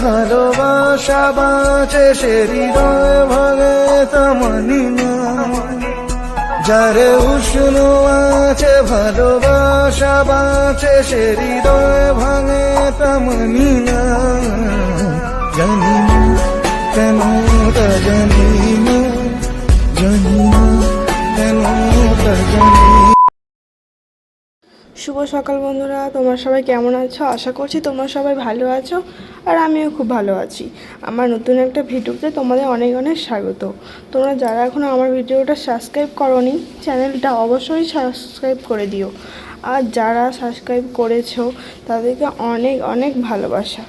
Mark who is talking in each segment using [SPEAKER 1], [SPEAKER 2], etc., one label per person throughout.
[SPEAKER 1] ভালোবাসা বাঁচে সে হৃদয় ভাঙে তা মানি না, যারে উষ্ণ আছে ভালোবাসা বাঁচে সে হৃদয় ভাঙে তা মানি না। জানি না কেন তা জানি না, জানি না কেন তা জানি।
[SPEAKER 2] শুভ সকাল বন্ধুরা, তোমরা সবাই কেমন আছো? আশা করছি তোমরা সবাই ভালো আছো, আর আমিও খুব ভালো আছি। আমার নতুন একটা ভিডিওতে তোমাদের অনেক অনেক স্বাগত। তোমরা যারা এখনও আমার ভিডিওটা সাবস্ক্রাইব করোনি, চ্যানেলটা অবশ্যই সাবস্ক্রাইব করে দিও। আর যারা সাবস্ক্রাইব করেছো তাদেরকে অনেক অনেক ভালোবাসা।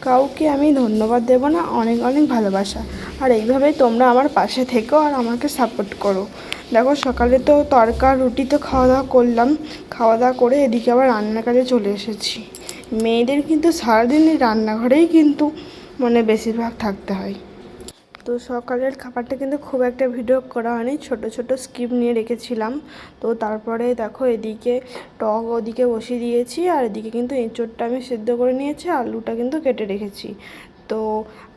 [SPEAKER 2] কাউকে আমি ধন্যবাদ দেব না, অনেক অনেক ভালোবাসা। আর এইভাবেই তোমরা আমার পাশে থেকো আর আমাকে সাপোর্ট করো। দেখো, সকালে তো তড়কা রুটি তো খাওয়া দাওয়া করলাম, খাওয়া দাওয়া করে এদিকে আবার রান্নার কাজে চলে এসেছি। মেয়েদের কিন্তু সারাদিনই রান্নাঘরেই কিন্তু বেশিরভাগ থাকতে হয়। তো সকালের খাবারটা কিন্তু খুব একটা ভিডিও করা হয়নি, ছোট ছোট স্কিপ নিয়ে রেখেছিলাম। তো তারপরে দেখো, এদিকে টক ওদিকে বসিয়ে দিয়েছি, আর এদিকে কিন্তু এঁচোড়টা আমি সিদ্ধ করে নিয়েছি, আলুটা কিন্তু কেটে রেখেছি। তো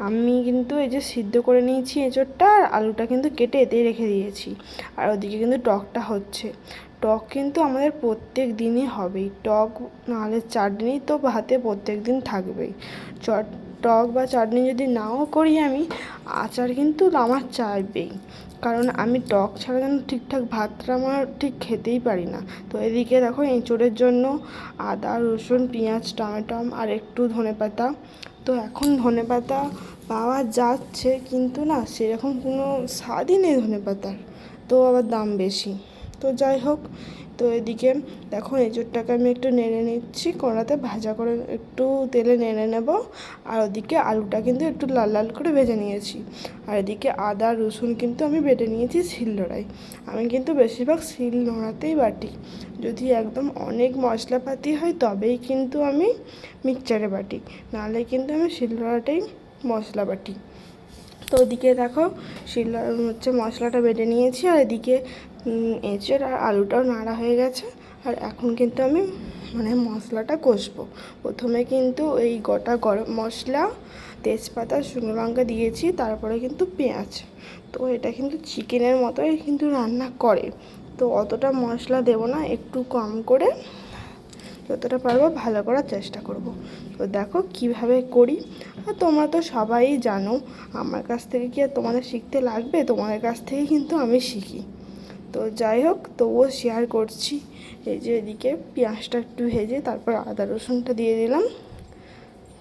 [SPEAKER 2] আমি কিন্তু এই যে সিদ্ধ করে নিয়েছি এঁচোড়টা, আর আলুটা কিন্তু কেটে এতেই রেখে দিয়েছি। আর ওদিকে কিন্তু টকটা হচ্ছে। টক কিন্তু আমাদের প্রত্যেক দিনই হবেই, টক নাহলে চাটনি তো ভাতে প্রত্যেক দিন থাকবেই। টক বা চাটনি যদি নাও করি আমি, আচার কিন্তু আমার চাইবেই, কারণ আমি টক ছাড়া যেন ঠিকঠাক ভাতটা আমার ঠিক খেতেই পারি না। তো এদিকে দেখো, এঁচোড়ের জন্য আদা রসুন পেঁয়াজ টমেটো আর একটু ধনেপাতা। তো এখন ধনেপাতা পাওয়া যাচ্ছে, কিন্তু না সেরকম কোনো স্বাদই নেই ধনেপাতার, তো আবার দাম বেশি। তো যাই হোক, তো এদিকে দেখো এঁচোড়টাকে আমি একটু নেড়ে নিচ্ছি, কড়াতে ভাজা করে একটু তেলে নেড়ে নেব। আর ওদিকে আলুটা কিন্তু একটু লাল লাল করে ভেজে নিয়েছি। আর এদিকে আদা রসুন কিন্তু আমি বেটে নিয়েছি শিলনোড়ায়। আমি কিন্তু বেশিরভাগ শিলনোড়াতেই বাটি, যদি একদম অনেক মশলাপাতি হয় তবেই কিন্তু আমি মিক্সচারে বাটি, নাহলে কিন্তু আমি শিলনোড়াতেই মশলা বাটি। তো ওদিকে দেখো, মশলাটা বেটে নিয়েছি, আর এদিকে এঁচোড় আর আলুটাও নাড়া হয়ে গেছে। আর এখন কিন্তু আমি মশলাটা কষবো। প্রথমে কিন্তু এই গোটা গরম মশলা, তেজপাতা, শুকনো লঙ্কা দিয়েছি, তারপরে কিন্তু পেঁয়াজ। তো এটা কিন্তু চিকেনের মতোই কিন্তু রান্না করে, তো অতটা মশলা দেব না, একটু কম করে যতটা পারবো ভালো করার চেষ্টা করব। তো দেখো কিভাবে করি, আর তোমরা তো সবাই জানো, আমার কাছ থেকে কি আর তোমাদের শিখতে লাগবে? তোমাদের কাছ থেকে কিন্তু আমি শিখি। তো যাই হোক, তবুও শেয়ার করছি। এই যে এদিকে পেঁয়াজটা একটু ভেজে তারপর আদা রসুনটা দিয়ে দিলাম।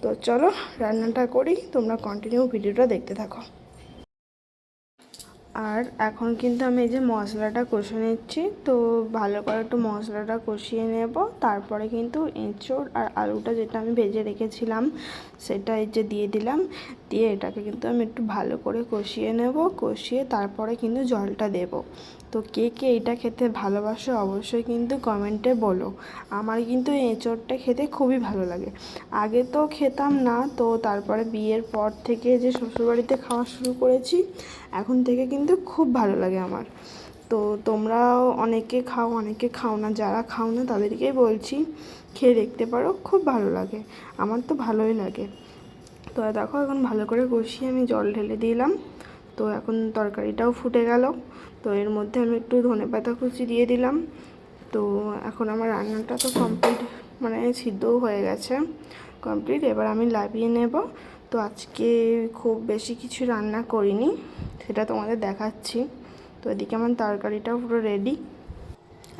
[SPEAKER 2] তো চলো রান্নাটা করি, তোমরা কন্টিনিউ ভিডিওটা দেখতে থাকো। আর এখন কিন্তু আমি এই যে মশলাটা কষে নিচ্ছি, তো ভালো করে একটু মশলাটা কষিয়ে নেব। তারপরে কিন্তু এঁচোড় আর আলুটা যেটা আমি ভেজে রেখেছিলাম সেটা এই যে দিয়ে দিলাম, দিয়ে এটাকে কিন্তু আমি একটু ভালো করে কষিয়ে নেব। কষিয়ে তারপরে কিন্তু জলটা দেব। তো কে কে এটা খেতে ভালোবাসো অবশ্যই কিন্তু কমেন্টে বলো। আমার কিন্তু এঁচোড়টা খেতে খুবই ভালো লাগে। আগে তো খেতাম না, তো তারপরে বিয়ের পর থেকে যে শ্বশুরবাড়িতে খাওয়া শুরু করেছি, এখন থেকে কিন্তু খুব ভালো লাগে আমার। তো তোমরাও অনেকে খাও অনেকে খাও না, যারা খাও না তাদেরকেই বলছি খেয়ে দেখতে পারো, খুব ভালো লাগে, আমার তো ভালোই লাগে। তো দেখো, এখন ভালো করে কষিয়ে আমি জল ঢেলে দিলাম। তো এখন তরকারিটাও ফুটে গেল। তো এর মধ্যে আমি একটু ধনেপাতা কুচি দিয়ে দিলাম। তো এখন আমার রান্নাটা তো কমপ্লিট, সিদ্ধও হয়ে গেছে কমপ্লিট। এবার আমি নামিয়ে নেব। তো আজকে খুব বেশি কিছু রান্না করিনি, সেটা তোমাদের দেখাচ্ছি। তো এদিকে আমার তরকারিটাও পুরো রেডি।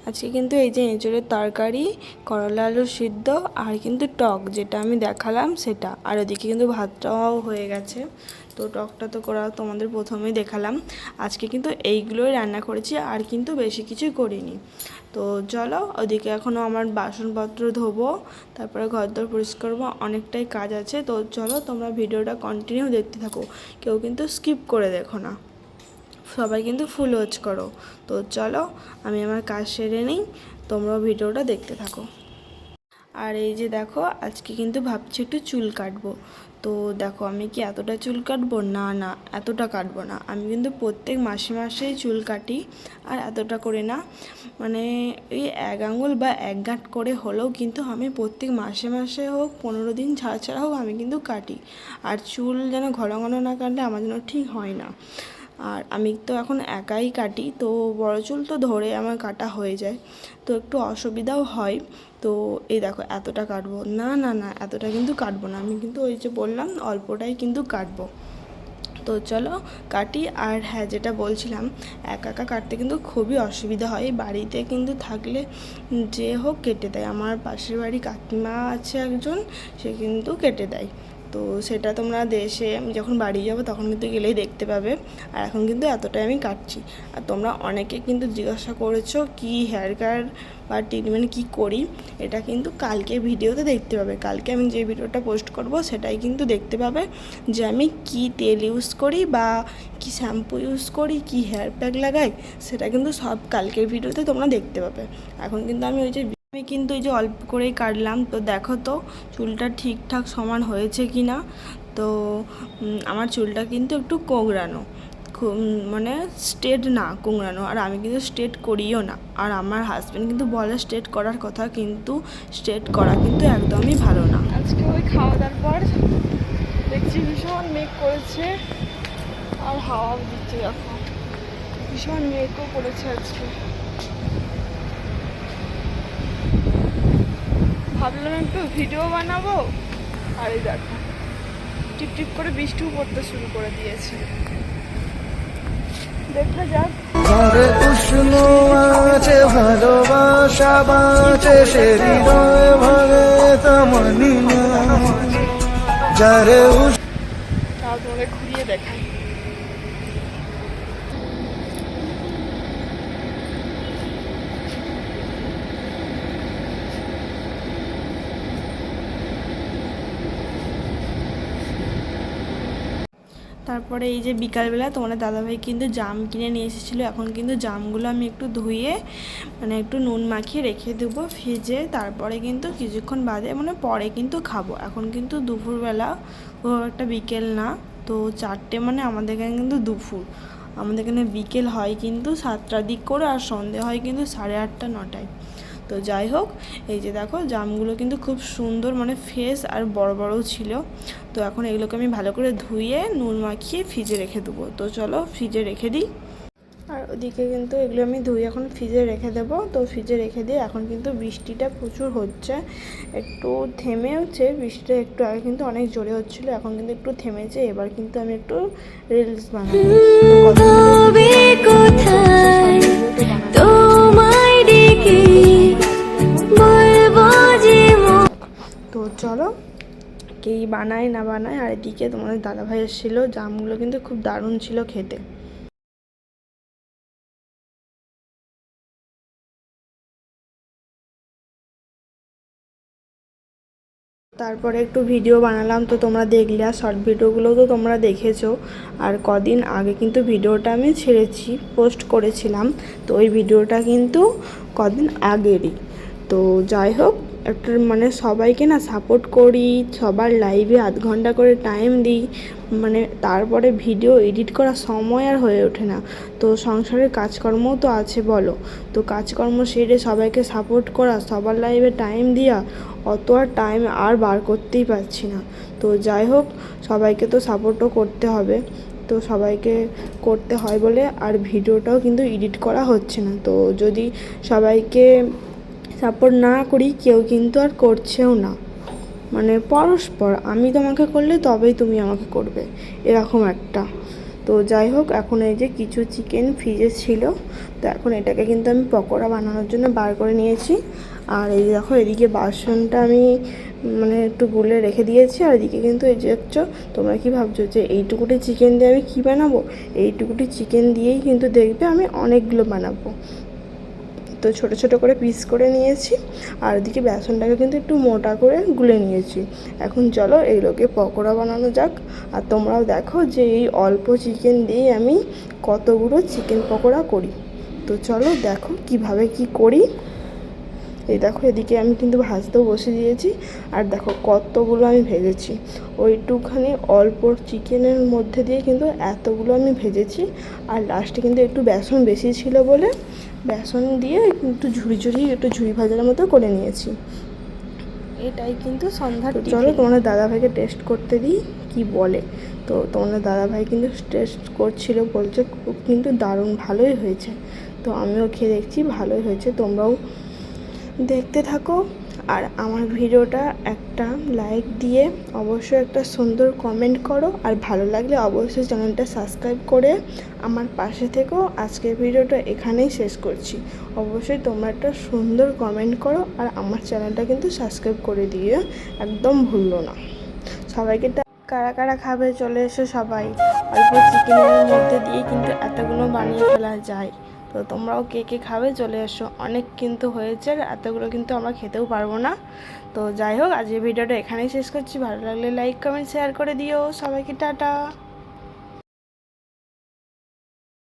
[SPEAKER 2] আজকে কিন্তু এই যে এঁচোড়ের তরকারি, করলা আলু সিদ্ধ, আর কিন্তু টক যেটা আমি দেখালাম সেটা, আর ওদিকে কিন্তু ভাতটাও হয়ে গেছে। তো টকটা তো করা তোমাদের প্রথমেই দেখালাম। আজকে কিন্তু এইগুলোই রান্না করেছি, আর কিন্তু বেশি কিছুই করিনি। তো চলো, ওদিকে এখনও আমার বাসনপত্র ধোবো, তারপরে ঘরদোর পরিষ্কার করবো, অনেকটাই কাজ আছে। তো চলো তোমরা ভিডিওটা কন্টিনিউ দেখতে থাকো, কেউ কিন্তু স্কিপ করে দেখো না, সবাই কিন্তু ফুল ওয়াচ করো। তো চলো আমি আমার কাজ সেরে নিই, তোমরাও ভিডিওটা দেখতে থাকো। আর এই যে দেখো আজকে কিন্তু ভাবছি একটু চুল কাটবো। তো দেখো আমি কি এতটা চুল কাটবো? না না, এতটা কাটবো না। আমি কিন্তু প্রত্যেক মাসে মাসেই চুল কাটি, আর এতটা করে না, মানে এই 1 আঙুল বা 1 গাঁট করে হলেও কিন্তু আমি প্রত্যেক মাসে মাসে হোক 15 দিন ছাড়া ছাড়া হোক আমি কিন্তু কাটি। আর চুল যেন ঘন ঘন না কাটলে আমার যেন ঠিক হয় না। আর আমি তো এখন একাই কাটি, তো বড় চুল তো ধরে আমার কাটা হয়ে যায়, তো একটু অসুবিধাও হয়। তো এই দেখো এতটা কাটবো না, না না, এতটা কিন্তু কাটবো না। আমি কিন্তু ওই যে বললাম অল্পটাই কিন্তু কাটবো। তো চলো কাটি। আর হ্যাঁ, যেটা বলছিলাম, একা একা কাটতে কিন্তু খুবই অসুবিধা হয়। বাড়িতে কিন্তু থাকলে যে হোক কেটে দেয়। আমার পাশের বাড়ি কাকিমা আছে একজন, সে কিন্তু কেটে দেয়। তো সেটা তোমরা দেশে যখন বাড়ি যাবো তখন কিন্তু গেলেই দেখতে পাবে। আর এখন কিন্তু এতটাই আমি কাটছি। আর তোমরা অনেকে কিন্তু জিজ্ঞাসা করেছো কি হেয়ার কাট বা ট্রিটমেন্ট কী করি, এটা কিন্তু কালকে ভিডিওতে দেখতে পাবে। কালকে আমি যে ভিডিওটা পোস্ট করব সেটাই কিন্তু দেখতে পাবে, যে আমি কি তেল ইউজ করি বা কি শ্যাম্পু ইউজ করি, কি হেয়ার প্যাক লাগাই, সেটা কিন্তু সব কালকের ভিডিওতে তোমরা দেখতে পাবে। এখন কিন্তু আমি কিন্তু এই যে অল্প করেই কাটলাম। তো দেখো তো চুলটা ঠিকঠাক সমান হয়েছে কি না। তো আমার চুলটা কিন্তু একটু কোঁকড়ানো, মানে স্ট্রেট না, কোঁকড়ানো। আর আমি কিন্তু স্ট্রেট করিও না। আর আমার হাজব্যান্ড কিন্তু বলে স্ট্রেট করার কথা, কিন্তু স্ট্রেট করা কিন্তু একদমই ভালো না। আজকে ওই খাওয়া দাওয়ার পর দেখছি ভীষণ মেঘ করেছে, আর হাওয়াও দিচ্ছে। দেখো ভীষণ মেঘও করেছে আজকে। ভাবলাম একটু ভিডিও বানাবো, আর এই দেখো টিপ টিপ করে বৃষ্টিও পড়তে শুরু করে দিয়েছে। দেখা যাক।
[SPEAKER 1] ঘরে উষ্ণ আছে ভালোবাসা বাঁচে, সে হৃদয় ভাঙে তা মানি না। যারে
[SPEAKER 2] তারপরে ঘুরিয়ে দেখাই। তারপরে এই যে বিকালবেলা তোমাদের দাদাভাই কিন্তু জাম কিনে নিয়ে এসেছিলো। এখন কিন্তু জামগুলো আমি একটু ধুয়ে মানে একটু নুন মাখিয়ে রেখে দেবো ফ্রিজে। তারপরে কিন্তু কিছুক্ষণ বাদে মানে পরে কিন্তু খাবো। এখন কিন্তু দুপুরবেলা, ও একটা বিকেল না, তো 4টে মানে আমাদের এখানে কিন্তু দুপুর। আমাদের এখানে বিকেল হয় কিন্তু 7টার দিক করে, আর সন্ধে হয় কিন্তু 8:30 9টায়। তো যাই হোক, এই যে দেখো জামগুলো কিন্তু খুব সুন্দর, মানে ফ্রেশ আর বড় বড়ও ছিল। তো এখন এগুলোকে আমি ভালো করে ধুয়ে নুন মাখিয়ে ফ্রিজে রেখে দেবো। তো চলো ফ্রিজে রেখে দিই। আর ওদিকে কিন্তু এগুলো আমি ধুয়ে এখন ফ্রিজে রেখে দেবো। তো ফ্রিজে রেখে দিয়ে এখন কিন্তু বৃষ্টিটা প্রচুর হচ্ছে, একটু থেমেওছে বৃষ্টিটা। একটু আগে কিন্তু অনেক জোরে হচ্ছিলো, এখন কিন্তু একটু থেমেছে। এবার কিন্তু আমি একটু রিলস বানাবো। তো চলো কি বানায় না বানায়। আর এদিকে তোমাদের দাদাভাই এসেছিলো, জামগুলো কিন্তু খুব দারুণ ছিল খেতে। তারপরে একটু ভিডিও বানালাম, তো তোমরা দেখলে। আর শর্ট ভিডিওগুলোও তো তোমরা দেখেছো। আর কদিন আগে কিন্তু ভিডিওটা আমি ছেড়েছি, পোস্ট করেছিলাম। তো ওই ভিডিওটা কিন্তু কদিন আগেরই। তো যাই হোক, একটা মানে সবাইকে না সাপোর্ট করি, সবার লাইভে আধ ঘন্টা করে টাইম দিই, মানে তারপরে ভিডিও এডিট করার সময় আর হয়ে ওঠে না। তো সংসারের কাজকর্মও তো আছে বলো, তো কাজকর্ম সেরে সবাইকে সাপোর্ট করা, সবার লাইভে টাইম দেওয়া, অত আর টাইম আর বার করতেই পারছি না। তো যাই হোক, সবাইকে তো সাপোর্টও করতে হবে। তো সবাইকে করতে হয় বলে আর ভিডিওটাও কিন্তু এডিট করা হচ্ছে না। তো যদি সবাইকে সাপোর্ট না করি, কেউ কিন্তু আর করছেও না, মানে পরস্পর আমি তোমাকে করলে তবেই তুমি আমাকে করবে, এরকম একটা। তো যাই হোক, এখন এই যে কিছু চিকেন ফ্রিজে ছিল, তো এখন এটাকে কিন্তু আমি পকোড়া বানানোর জন্য বার করে নিয়েছি। আর এই দেখো এদিকে বাসনটা আমি মানে একটু গুলে রেখে দিয়েছি। আর এদিকে কিন্তু এই যে তোমরা কি ভাবছো যে এইটুকুটি চিকেন দিয়ে আমি কী বানাবো? এইটুকুটি চিকেন দিয়েই কিন্তু দেখবে আমি অনেকগুলো বানাবো। তো ছোট ছোট করে পিস করে নিয়েছি। আর এদিকে বেসনটাকে কিন্তু একটু মোটা করে গুলে নিয়েছি। এখন চলো এইগুলোকে পকোড়া বানানো যাক। আর তোমরাও দেখো যে এই অল্প চিকেন দিয়ে আমি কতগুলো চিকেন পকোড়া করি। তো চলো দেখো কিভাবে কি করি। এই দেখো এদিকে আমি কিন্তু ভাজতেও বসে দিয়েছি। আর দেখো কতগুলো আমি ভেজেছি, ওইটুখানি অল্প চিকেনের মধ্যে দিয়ে কিন্তু এতগুলো আমি ভেজেছি। আর লাস্টে কিন্তু একটু বেসন বেশি ছিল বলে বেসন দিয়ে একটু ঝুড়ি ভাজার মতো করে নিয়েছি। এটাই কিন্তু সন্ধ্যার। চলো তোমাদের দাদাভাইকে টেস্ট করতে দিই কি বলে। তো তোমাদের দাদাভাই কিন্তু টেস্ট করছিল, বলছে খুব কিন্তু দারুণ ভালোই হয়েছে। তো আমিও খেয়ে দেখছি ভালোই হয়েছে, তোমরাও দেখতে থাকো। আর আমার ভিডিওটা একটা লাইক দিয়ে অবশ্যই একটা সুন্দর কমেন্ট করো, আর ভালো লাগলে অবশ্যই চ্যানেলটা সাবস্ক্রাইব করে আমার পাশে থেকো। আজকের ভিডিওটা এখানেই শেষ করছি। অবশ্যই তোমরা একটা সুন্দর কমেন্ট করো, আর আমার চ্যানেলটা কিন্তু সাবস্ক্রাইব করে দিয়ে একদম ভুললো না। সবাইকে কারা কারা খাবে চলে এসো সবাই। অল্প চিকেনের মধ্যে দিয়ে কিন্তু এতগুলো বানিয়ে ফেলা যায়। তো তোমরাও কে কে খাবে চলে এসো। অনেক কিন্তু হয়েছে, আর এতগুলো কিন্তু আমরা খেতেও পারবো না। তো যাই হোক, আজকের ভিডিওটা এখানেই শেষ করছি। ভালো লাগলে লাইক কমেন্ট শেয়ার করে দিও। সবাইকে টাটা।